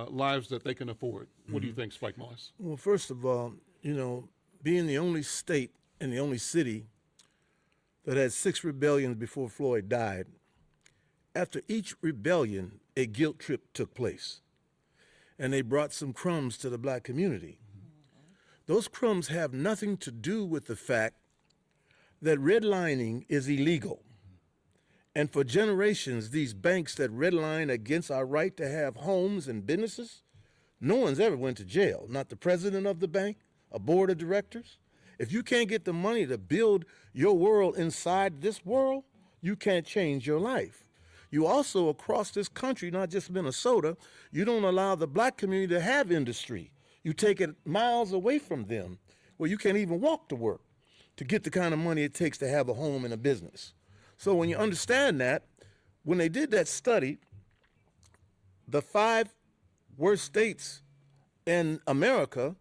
lives that they can afford? What do you think, Spike Moss? Well, first of all, being the only state and the only city that had 6 rebellions before Floyd died, after each rebellion, a guilt trip took place. And they brought some crumbs to the black community. Those crumbs have nothing to do with the fact that redlining is illegal. And for generations, these banks that redline against our right to have homes and businesses, no one's ever went to jail. Not the president of the bank, a board of directors. If you can't get the money to build your world inside this world, you can't change your life. You also, across this country, not just Minnesota, you don't allow the black community to have industry. You take it miles away from them, where you can't even walk to work to get the kind of money it takes to have a home and a business. So when you understand that, when they did that study, the 5 worst states in America,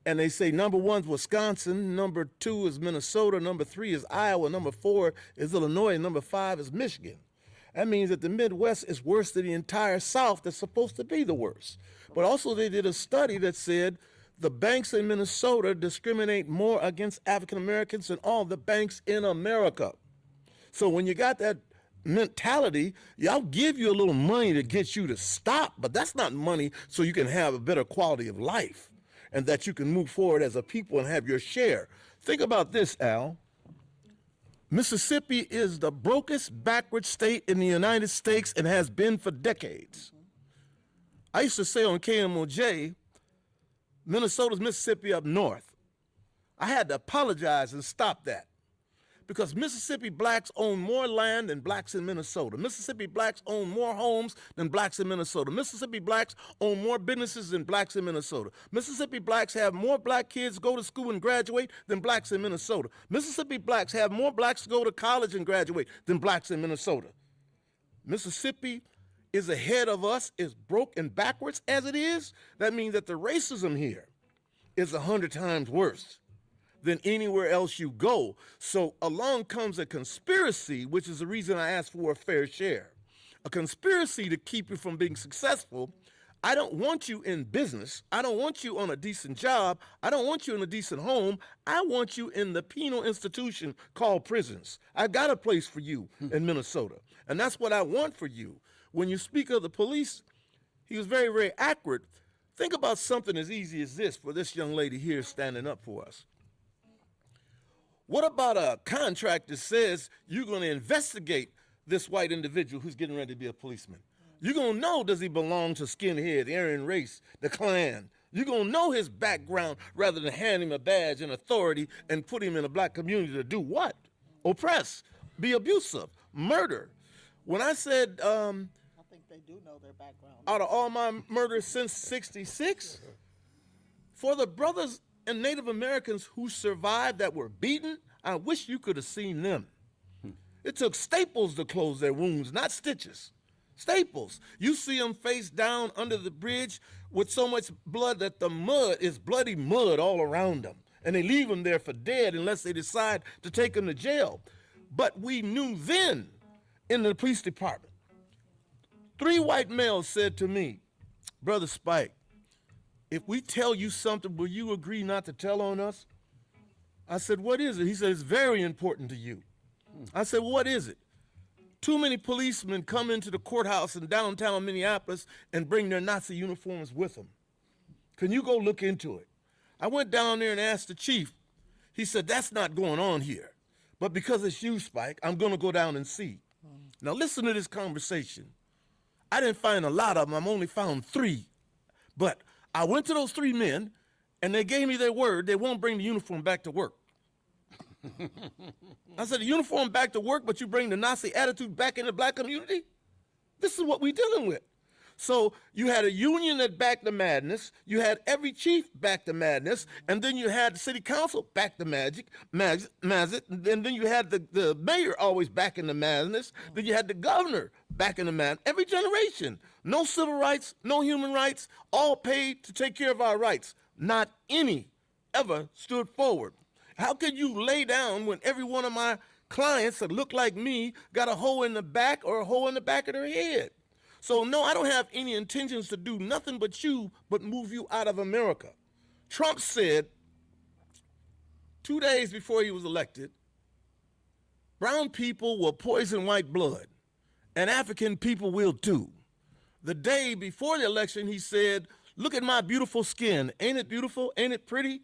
and they say number 1 is Wisconsin, number 2 is Minnesota, number 3 is Iowa, number 4 is Illinois, and number 5 is Michigan. That means that the Midwest is worse than the entire South that's supposed to be the worst. But also they did a study that said the banks in Minnesota discriminate more against African Americans than all the banks in America. So when you got that mentality, I'll give you a little money to get you to stop, but that's not money so you can have a better quality of life and that you can move forward as a people and have your share. Think about this, Al. Mississippi is the brokest, backward state in the United States and has been for decades. I used to say on KMOJ, Minnesota's Mississippi up north. I had to apologize and stop that, because Mississippi blacks own more land than blacks in Minnesota. Mississippi blacks own more homes than blacks in Minnesota. Mississippi blacks own more businesses than blacks in Minnesota. Mississippi blacks have more black kids go to school and graduate than blacks in Minnesota. Mississippi blacks have more blacks go to college and graduate than blacks in Minnesota. Mississippi is ahead of us, is broke and backwards as it is. That means that the racism here is 100 times worse than anywhere else you go. So along comes a conspiracy, which is the reason I asked for a fair share. A conspiracy to keep you from being successful. I don't want you in business. I don't want you on a decent job. I don't want you in a decent home. I want you in the penal institution called prisons. I got a place for you in Minnesota. And that's what I want for you. When you speak of the police, he was very, very accurate. Think about something as easy as this for this young lady here standing up for us. What about a contract that says you're going to investigate this white individual who's getting ready to be a policeman? You're going to know, does he belong to skinhead, the Aryan race, the Klan? You're going to know his background rather than hand him a badge and authority and put him in a black community to do what? Oppress, be abusive, murder. When I said, I think they do know their background. Out of all my murders since 66, for the brothers and Native Americans who survived that were beaten, I wish you could have seen them. It took staples to close their wounds, not stitches. Staples. You see them face down under the bridge with so much blood that the mud is bloody mud all around them. And they leave them there for dead unless they decide to take them to jail. But we knew then in the police department, 3 white males said to me, Brother Spike, if we tell you something, will you agree not to tell on us? I said, what is it? He said, it's very important to you. I said, what is it? Too many policemen come into the courthouse in downtown Minneapolis and bring their Nazi uniforms with them. Can you go look into it? I went down there and asked the chief. He said, that's not going on here. But because it's you, Spike, I'm going to go down and see. Now listen to this conversation. I didn't find a lot of them. I only found 3. But I went to those 3 men and they gave me their word they won't bring the uniform back to work. I said, the uniform back to work, but you bring the Nazi attitude back in the black community? This is what we're dealing with. So you had a union that backed the madness, you had every chief back the madness, and then you had the city council back the magic, and then you had the mayor always backing the madness, then you had the governor backing the madness. Every generation, no civil rights, no human rights, all paid to take care of our rights. Not any ever stood forward. How could you lay down when every one of my clients that look like me got a hole in the back or a hole in the back of their head? So no, I don't have any intentions to do nothing but move you out of America. Trump said 2 days before he was elected, brown people will poison white blood and African people will too. The day before the election, he said, look at my beautiful skin. Ain't it beautiful? Ain't it pretty?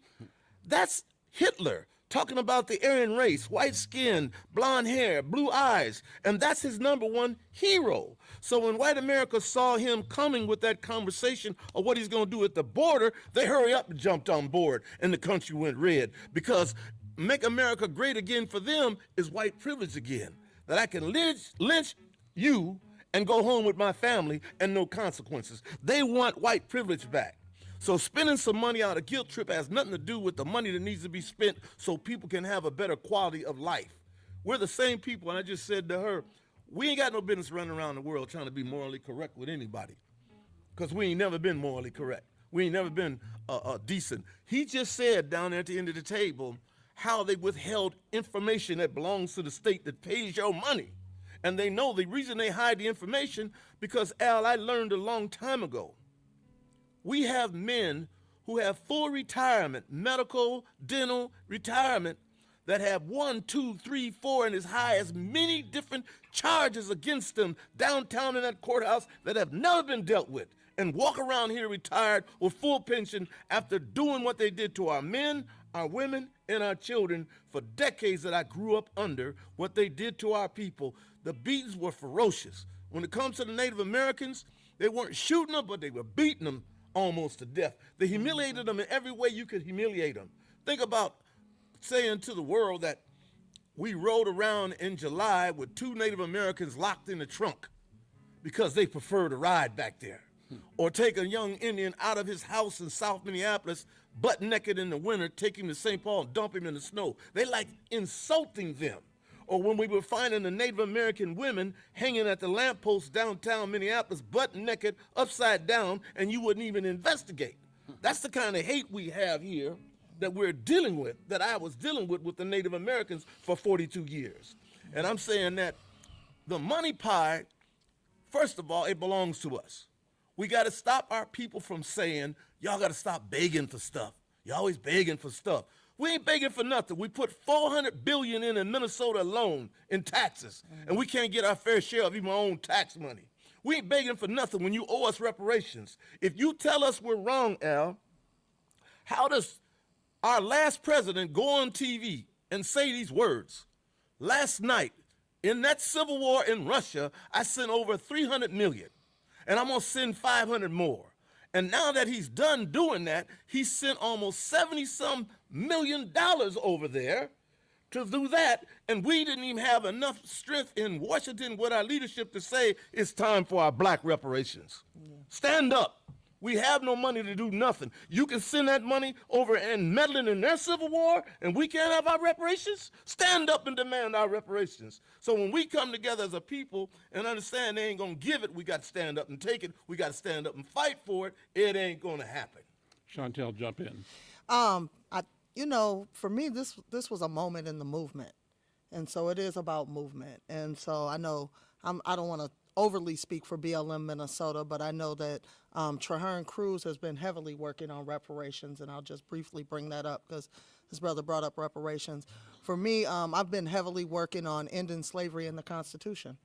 That's Hitler talking about the Aryan race, white skin, blonde hair, blue eyes, and that's his #1 hero. So when white America saw him coming with that conversation of what he's going to do at the border, they hurry up and jumped on board and the country went red, because make America great again for them is white privilege again, that I can lynch you and go home with my family and no consequences. They want white privilege back. So spending some money on a guilt trip has nothing to do with the money that needs to be spent so people can have a better quality of life. We're the same people, and I just said to her, we ain't got no business running around the world trying to be morally correct with anybody, because we ain't never been morally correct. We ain't never been decent. He just said down there at the end of the table how they withheld information that belongs to the state that pays your money. And they know the reason they hide the information because, Al, I learned a long time ago, we have men who have full retirement, medical, dental retirement, that have 1, 2, 3, 4, and as high as many different charges against them downtown in that courthouse that have never been dealt with, and walk around here retired with full pension after doing what they did to our men, our women, and our children for decades that I grew up under, what they did to our people. The beatings were ferocious. When it comes to the Native Americans, they weren't shooting them, but they were beating them almost to death. They humiliated them in every way you could humiliate them. Think about saying to the world that we rode around in July with 2 Native Americans locked in the trunk because they prefer to ride back there. Or take a young Indian out of his house in South Minneapolis, butt naked in the winter, take him to St. Paul and dump him in the snow. They like insulting them. Or when we were finding the Native American women hanging at the lamppost downtown Minneapolis, butt naked, upside down, and you wouldn't even investigate. That's the kind of hate we have here that we're dealing with, that I was dealing with the Native Americans for 42 years. And I'm saying that the money pie, first of all, it belongs to us. We got to stop our people from saying, y'all got to stop begging for stuff. You're always begging for stuff. We ain't begging for nothing. We put $400 billion in Minnesota alone in taxes, and we can't get our fair share of even our own tax money. We ain't begging for nothing when you owe us reparations. If you tell us we're wrong, Al, how does our last president go on TV and say these words? Last night, in that civil war in Russia, I sent over 300 million, and I'm gonna send 500 more. And now that he's done doing that, he sent almost $70-some million over there to do that, and we didn't even have enough strength in Washington with our leadership to say it's time for our black reparations. Yeah. Stand up. We have no money to do nothing. You can send that money over and meddling in their civil war, and we can't have our reparations? Stand up and demand our reparations. So when we come together as a people and understand they ain't going to give it, we got to stand up and take it. We got to stand up and fight for it. It ain't going to happen. Chantel, jump in. For me, this was a moment in the movement. And so it is about movement. And so I know I don't want to overly speak for BLM Minnesota, but I know that Traherne Cruz has been heavily working on reparations, and I'll just briefly bring that up because his brother brought up reparations. For me, I've been heavily working on ending slavery in the Constitution.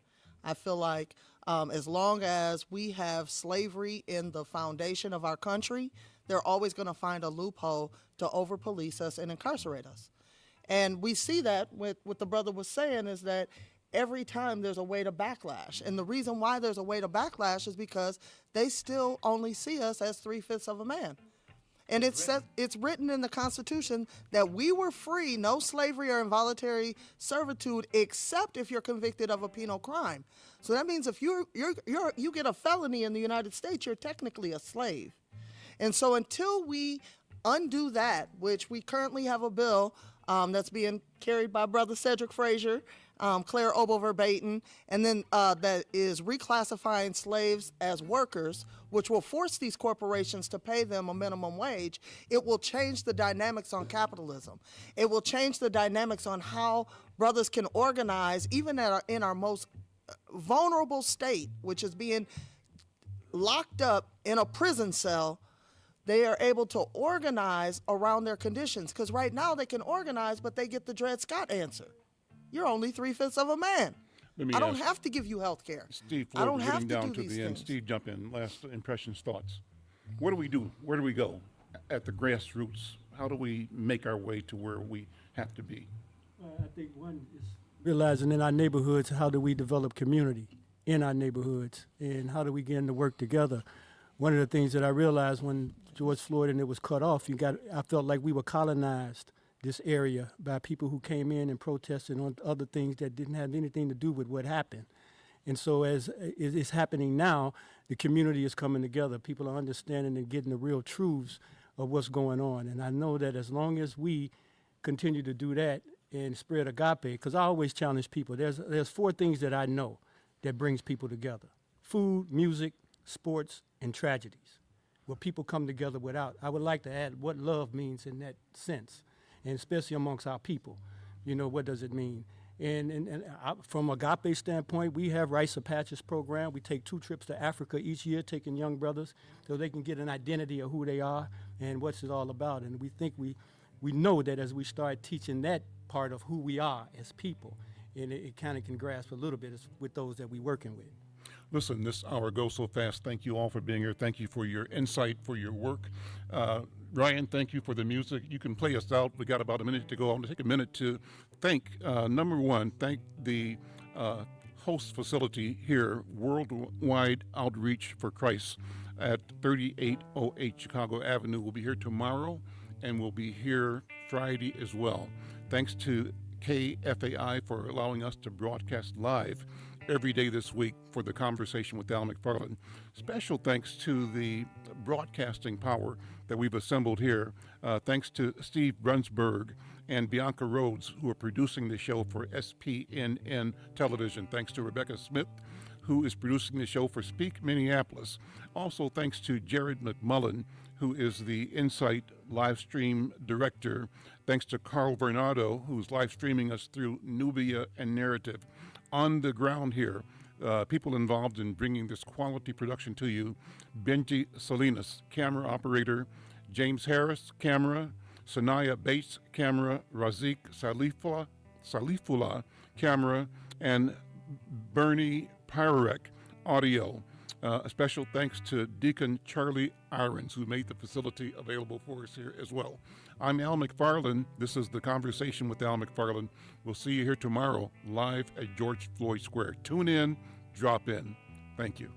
I feel like as long as we have slavery in the foundation of our country, they're always going to find a loophole to over-police us and incarcerate us. And we see that with what the brother was saying is that every time there's a way to backlash. And the reason why there's a way to backlash is because they still only see us as 3/5 of a man. And it's written in the Constitution that we were free, no slavery or involuntary servitude, except if you're convicted of a penal crime. So that means if you get a felony in the United States, you're technically a slave. And so until we undo that, which we currently have a bill that's being carried by Brother Cedric Frazier, Claire Obel verbatim, and then that is reclassifying slaves as workers, which will force these corporations to pay them a minimum wage. It will change the dynamics on capitalism. It will change the dynamics on how brothers can organize, even in our most vulnerable state, which is being locked up in a prison cell. They are able to organize around their conditions, because right now they can organize, but they get the Dred Scott answer. You're only 3/5 of a man. I don't have to give you health care. Steve, I don't have to down do to the end. Steve, jump in. Last impressions, thoughts. What do we do? Where do we go at the grassroots? How do we make our way to where we have to be? I think one is realizing in our neighborhoods, how do we develop community in our neighborhoods, and how do we get to work together? One of the things that I realized when George Floyd and it was cut off, I felt like we were colonized this area by people who came in and protested on other things that didn't have anything to do with what happened. And so as it's happening now, the community is coming together. People are understanding and getting the real truths of what's going on. And I know that as long as we continue to do that and spread agape, because I always challenge people, there's 4 things that I know that brings people together: food, music, sports, and tragedies, where people come together without. I would like to add what love means in that sense, and especially amongst our people. What does it mean? And from Agape standpoint, we have Rites of Passage program. We take 2 trips to Africa each year, taking young brothers so they can get an identity of who they are and what's it all about. And we think we know that as we start teaching that part of who we are as people, and it kind of can grasp a little bit with those that we're working with. Listen, this hour goes so fast. Thank you all for being here. Thank you for your insight, for your work. Ryan, thank you for the music. You can play us out. We got about a minute to go. I'm going to take a minute to thank, number one, thank the host facility here, Worldwide Outreach for Christ at 3808 Chicago Avenue. We'll be here tomorrow, and we'll be here Friday as well. Thanks to KFAI for allowing us to broadcast live every day this week for the conversation with Al McFarland. Special thanks to the broadcasting power that we've assembled here. Thanks to Steve Brunsberg and Bianca Rhodes, who are producing the show for SPNN Television. Thanks to Rebecca Smith, who is producing the show for Speak Minneapolis. Also, thanks to Jared McMullen, who is the Insight live stream director. Thanks to Carl Vernado, who's live streaming us through Nubia and Narrative. On the ground here, people involved in bringing this quality production to you: Benji Salinas, camera operator; James Harris, camera; Sanaya Bates, camera; Razik Salifullah, camera; and Bernie Pyrek, audio. A special thanks to Deacon Charlie Irons, who made the facility available for us here as well. I'm Al McFarland. This is The Conversation with Al McFarland. We'll see you here tomorrow, live at George Floyd Square. Tune in, drop in. Thank you.